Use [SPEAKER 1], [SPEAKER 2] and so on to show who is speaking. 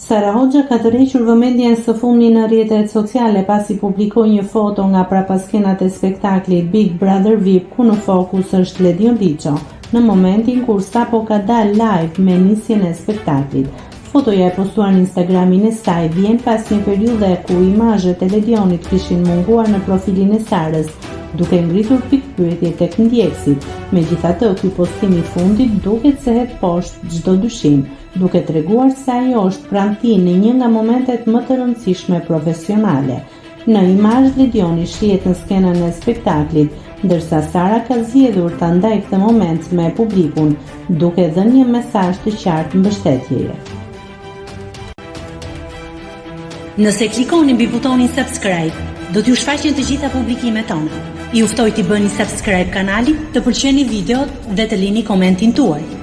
[SPEAKER 1] Sara Hoxha ka tërhequr vëmendjen së fundmi në rrjetet sociale pasi publikoi një foto nga prapaskenat e spektaklit Big Brother VIP ku në fokus është Ledion Liço, në momentin kur sapo ka dalë live me nisjen e spektaklit. Fotoja e postuar në Instagramin e saj vjen pas një periudhe ku imazhet e Ledionit kishin munguar në profilin e Sarës, duke ngritur pikpyetje tek ndjekësit. Megjithatë, ky postim i fundit duket se het poshtë çdo dyshim, duke treguar se ajo është pranë tij në një nga momentet më të rëndësishme profesionale. Në imazh Ledioni shihet në skenën e spektaklit, ndërsa Sara ka zgjedhur ta ndajë këtë moment me publikun, duke dhënë një mesazh të qartë mbështetjeje.
[SPEAKER 2] Nëse klikoni mbi butonin subscribe, do t'ju shfaqen të gjitha publikimet tona. Ju ftoj t'i bëni subscribe kanalit, të pëlqeni videot dhe të lini komentin tuaj.